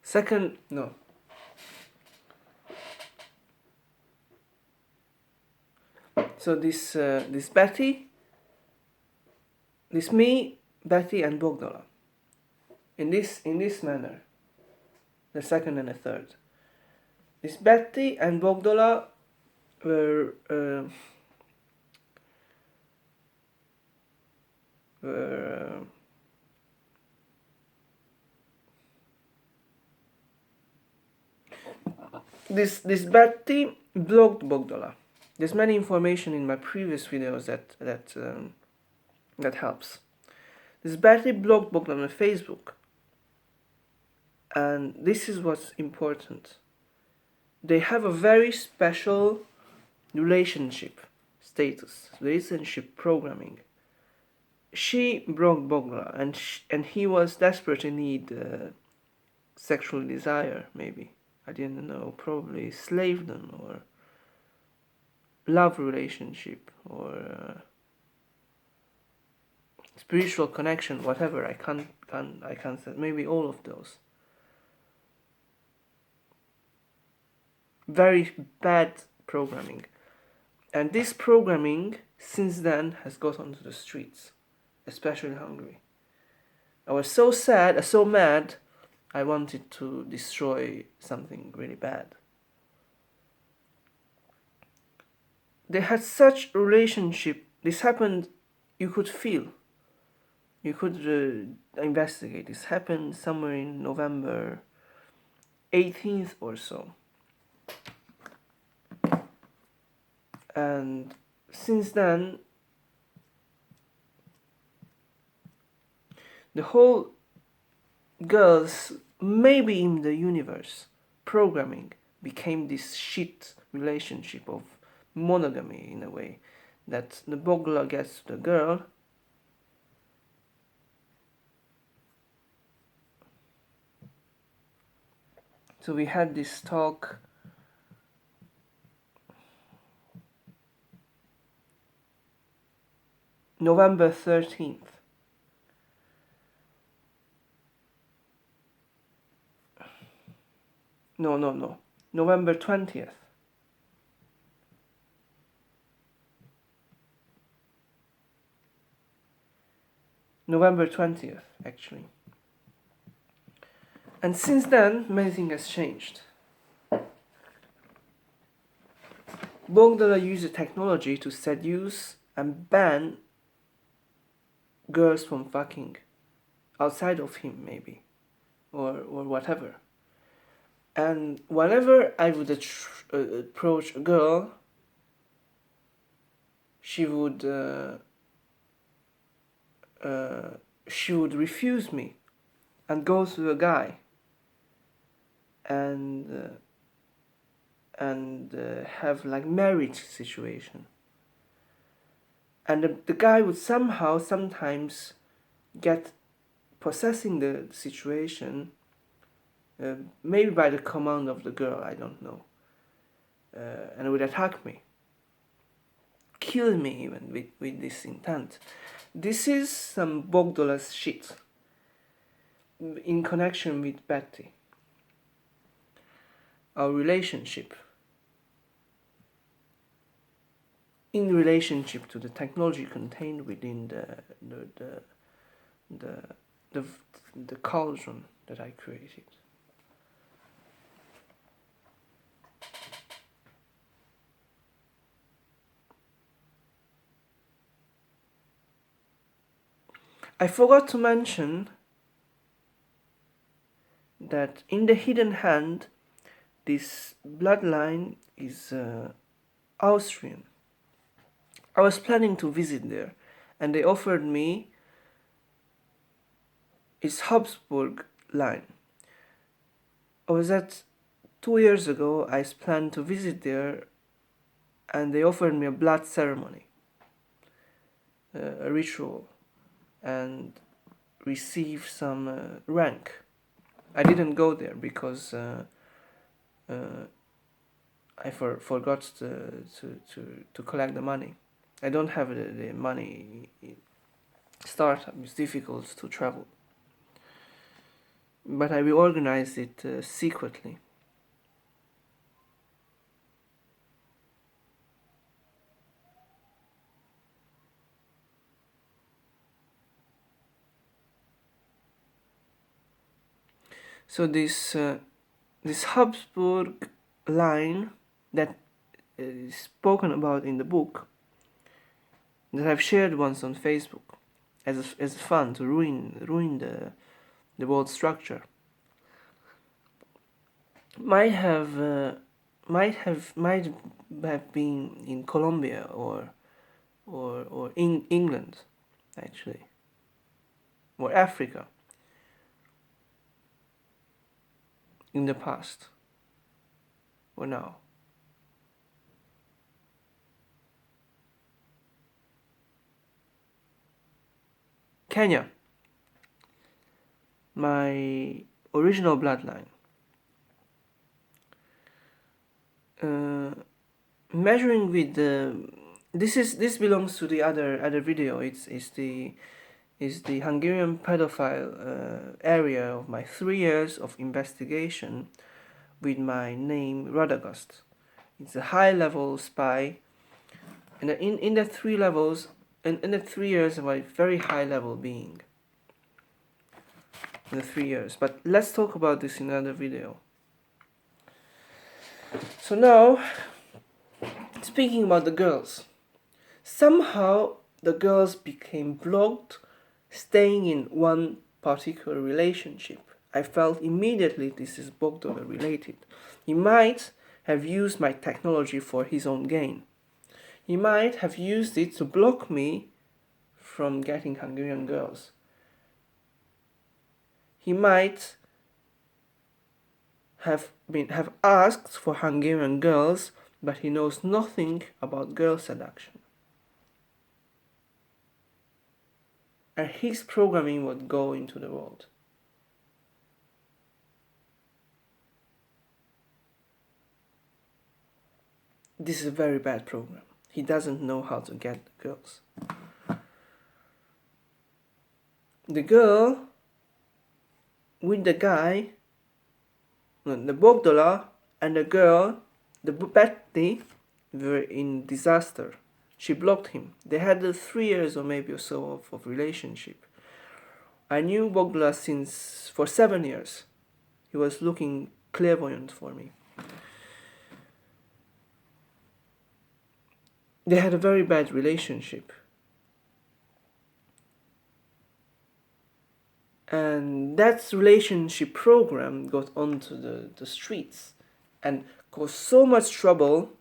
second no so this Betty, this me, Betty and Bogdala, in this manner, the second and the third. This Betty and Bogdala were this Betty blocked Bogdala. There's many information in my previous videos that helps. This Betty blocked Bogdala on Facebook, and this is what's important. They have a very special relationship status, relationship programming. She blocked Bogdala, and he was desperate in need sexual desire, maybe. I didn't know, probably slavedom or love relationship or spiritual connection, whatever. I can't say. Maybe all of those. Very bad programming, and this programming since then has got onto the streets, especially in Hungary. I was so sad, so mad. I wanted to destroy something really bad. They had such a relationship. This happened, you could feel. You could investigate. This happened somewhere in November 18th or so. And since then, the whole girls, maybe in the universe, programming became this shit relationship of monogamy in a way, that the Bogdala gets to the girl so we had this talk November 13th. No. November 20th. November 20th, actually. And since then, many things has changed. Bogdala uses technology to seduce and ban girls from fucking outside of him, maybe, or whatever. And whenever I would approach a girl, she would refuse me and go to a guy and have like marriage situation. And the guy would sometimes get possessing the situation, maybe by the command of the girl, I don't know, and would attack me, kill me even with this intent. This is some Bogdala's shit in connection with Betty. Our relationship, in relationship to the technology contained within the cauldron that I created. I forgot to mention that in the Hidden Hand, this bloodline is Austrian. I was planning to visit there, and they offered me its Habsburg line. I was at 2 years ago. I planned to visit there, and they offered me a blood ceremony, a ritual, and receive some rank. I didn't go there because I forgot to collect the money. I don't have the money. Startup is difficult to travel, but I will organize it secretly. So this Habsburg line that is spoken about in the book, that I've shared once on Facebook as fun to ruin the world structure, might have been in Colombia or in England, actually, or Africa in the past or now. Kenya, my original bloodline. Measuring with the this belongs to the other video. It's the Hungarian pedophile area of my 3 years of investigation with my name Radagast. It's a high level spy, and in the 3 levels, in the 3 years of my very high level being. In the 3 years, but let's talk about this in another video. So now, speaking about the girls, somehow the girls became blocked, staying in one particular relationship. I felt immediately this is Bogdola related. He might have used my technology for his own gain. He might have used it to block me from getting Hungarian girls. He might have asked for Hungarian girls, but he knows nothing about girl seduction. And his programming would go into the world. This is a very bad program. He doesn't know how to get the girls. The girl with the guy, the Bogdola and the girl, the Betty, were in disaster. She blocked him. They had 3 years or maybe or so of relationship. I knew Bogdola for 7 years. He was looking clairvoyant for me. They had a very bad relationship. And that relationship program got onto the streets and caused so much trouble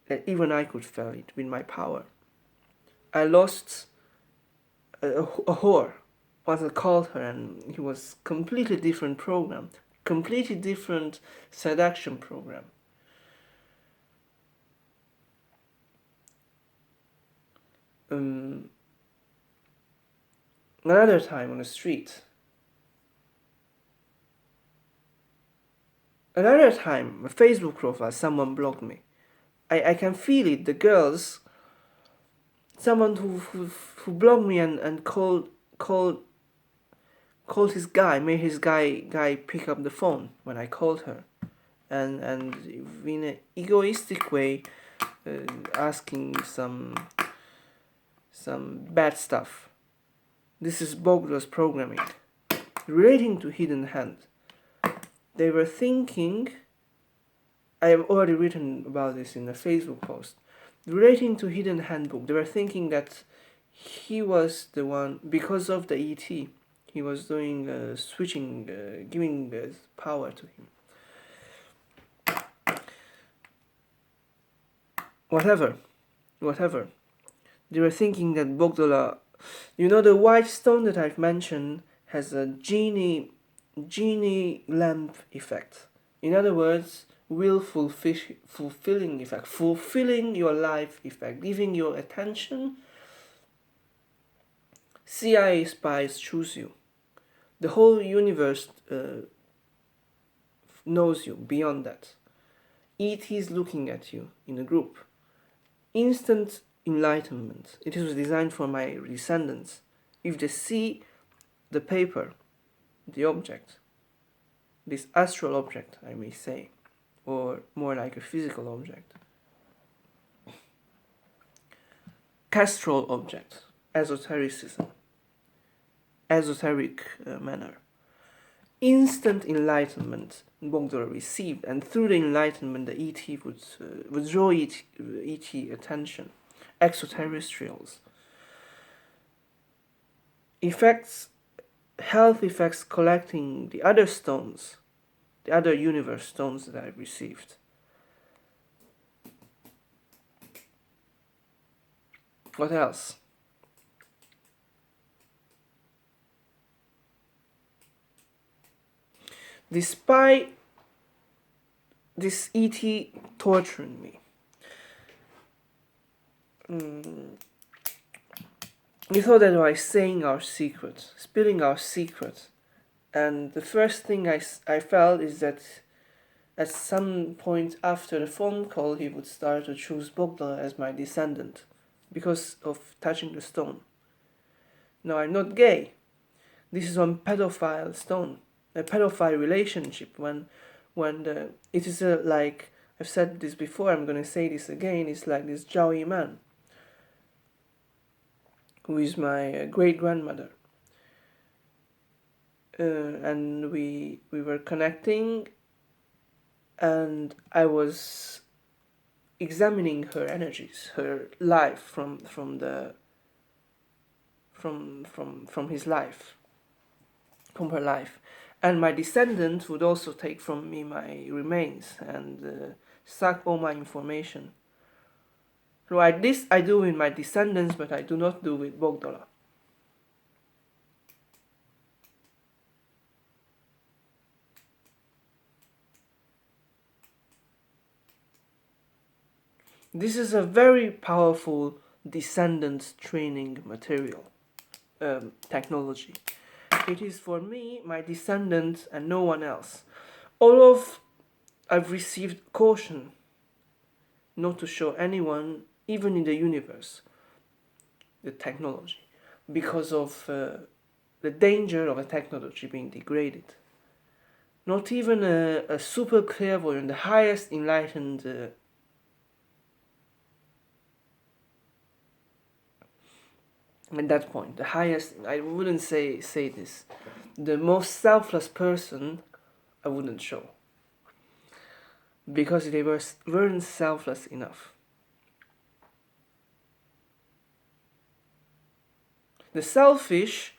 that even I could feel it with my power. I lost a whore. Once I called her, and it was completely different program, completely different seduction program. Another time on the street. Another time, a Facebook profile, someone blocked me. I can feel it. The girls, someone who blocked me and called his guy, made his guy pick up the phone when I called her, and in an egoistic way, asking some bad stuff. This is Bogdola's programming. Relating to Hidden Hand, they were thinking, I have already written about this in a Facebook post, relating to Hidden Handbook, they were thinking that he was the one, because of the ET, he was doing switching, giving power to him. Whatever. They were thinking that Bogdola, the white stone that I've mentioned has a genie lamp effect. In other words, fulfilling effect, fulfilling your life effect, giving your attention. CIA spies choose you. The whole universe knows you beyond that. ET is looking at you in a group. Instant enlightenment. It was designed for my descendants. If they see the paper, the object, this astral object, I may say, or more like a physical object, castral object, esotericism, esoteric manner. Instant enlightenment Bogdola received, and through the enlightenment the ET would draw ET attention. Extraterrestrials. Effects, health effects collecting the other stones, the other universe stones that I've received. What else? Despite this ET torturing me, we thought that by saying our secret, spilling our secret, and the first thing I felt is that at some point after the phone call he would start to choose Bogdola as my descendant because of touching the stone. Now, I'm not gay. This is one pedophile stone, a pedophile relationship. It is like, I've said this before, I'm going to say this again, it's like this Zhao Yiman, who is my great-grandmother. And we were connecting, and I was examining her energies, her life from his life, from her life, and my descendants would also take from me my remains and suck all my information. Right, this I do with my descendants, but I do not do with Bogdola. This is a very powerful descendant training material, technology. It is for me, my descendants, and no one else. I've received caution not to show anyone, even in the universe, the technology, because of the danger of a technology being degraded. Not even a super clairvoyant, the highest enlightened at that point, the highest, I wouldn't say this, the most selfless person I wouldn't show, because they weren't selfless enough. The selfish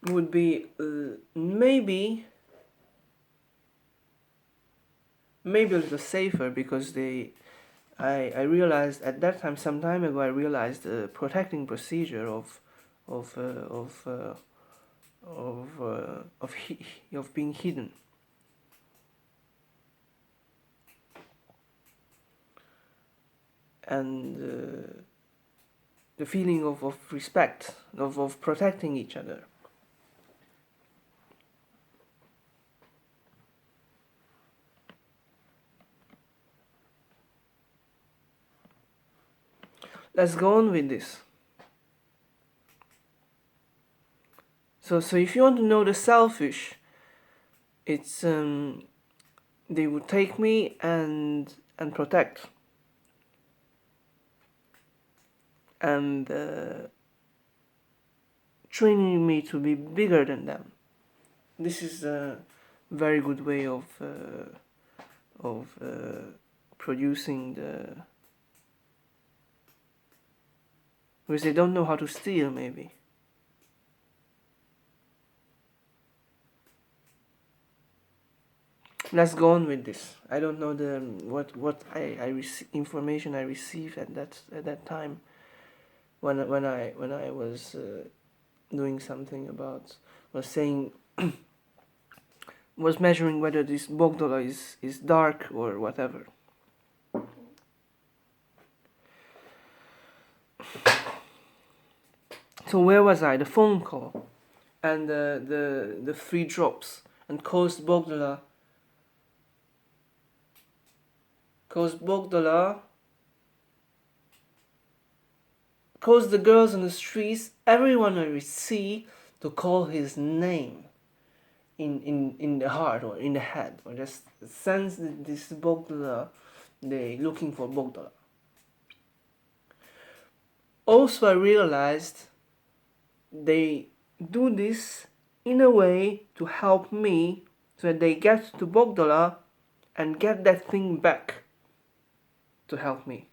would be maybe a little safer, because I realized at that time, some time ago, I realized the protecting procedure of being hidden. And the feeling of respect, of protecting each other. Let's go on with this. So if you want to know the selfish, it's they would take me and protect, and training me to be bigger than them. This is a very good way of producing the, because they don't know how to steal, maybe. Let's go on with this. I don't know the what information I received at that time when I was doing something about, was saying, was measuring whether this Bogdola is dark or whatever. So where was I? The phone call and the 3 drops, and caused Bogdola caused the girls on the streets, everyone I would see, to call his name in the heart or in the head, or just sense that this Bogdola, they looking for Bogdola. Also, I realized they do this in a way to help me, so that they get to Bogdola and get that thing back to help me.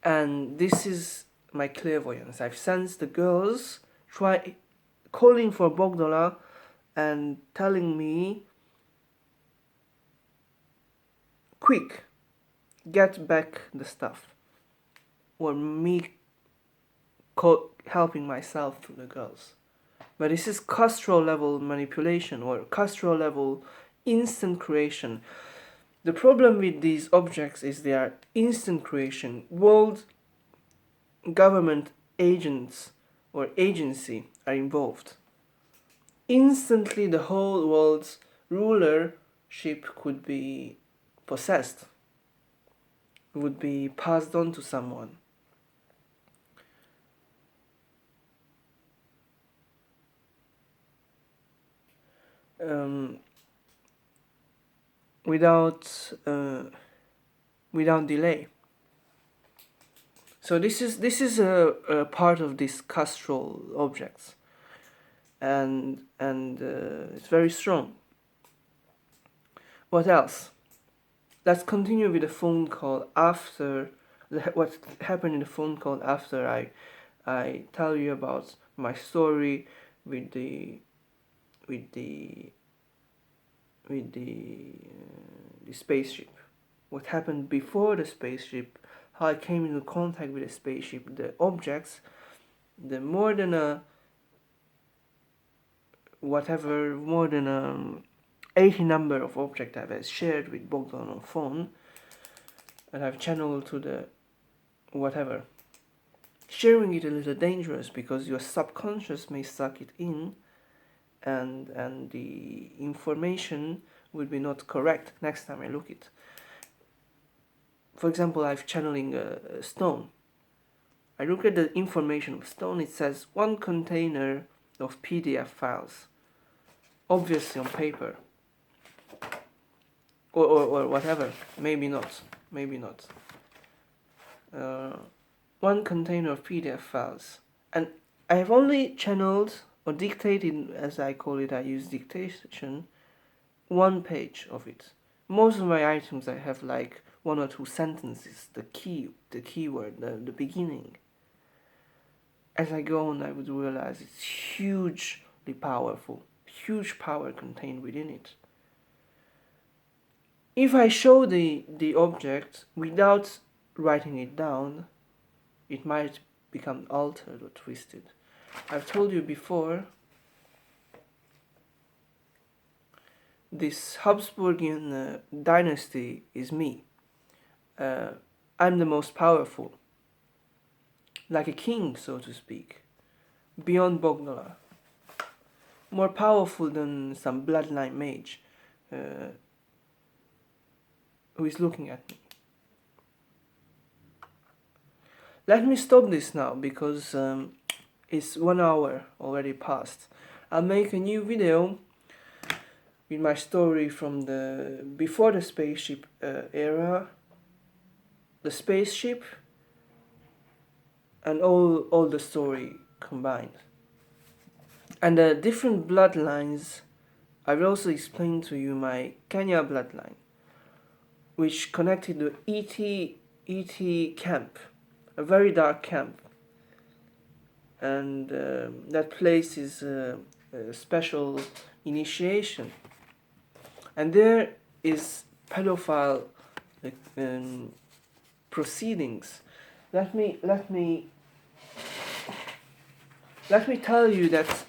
And this is my clairvoyance. I've sensed the girls try calling for Bogdola and telling me, quick, get back the stuff. Or me helping myself to the girls. But this is Castro level manipulation, or Castro level instant creation. The problem with these objects is they are instant creation. World government agents or agency are involved. Instantly the whole world's rulership could be possessed, would be passed on to someone. Without delay. So this is a part of these Castral objects, and it's very strong. What else? Let's continue with the phone call after what happened in the phone call after I tell you about my story with the spaceship. What happened before the spaceship, how I came into contact with the spaceship, the objects, the more than 80 number of objects I've shared with Bogdan on phone, and I've channeled to the whatever. Sharing it a little dangerous because your subconscious may suck it in, and the information will be not correct next time I look it. For example, I'm channeling a stone. I look at the information of stone, it says 1 container of PDF files, obviously on paper, or whatever, maybe not. 1 container of PDF files, and I have only channeled or dictated, as I call it, I use dictation, 1 page of it. Most of my items I have like 1 or 2 sentences, the keyword, the beginning. As I go on, I would realize it's hugely powerful, huge power contained within it. If I show the object without writing it down, it might become altered or twisted. I've told you before, this Habsburgian dynasty is me. I'm the most powerful, like a king, so to speak, beyond Bogdola, more powerful than some bloodline mage who is looking at me. Let me stop this now because it's 1 hour already passed. I'll make a new video with my story from the before the spaceship era, the spaceship, and all the story combined. And the different bloodlines, I will also explain to you my Kenya bloodline, which connected to E.T. camp, a very dark camp. And that place is a special initiation. And there is pedophile proceedings. Let me tell you that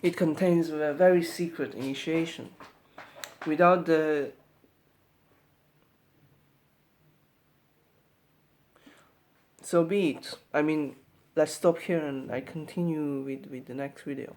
it contains a very secret initiation. Without the so be it. I mean, let's stop here and I continue with the next video.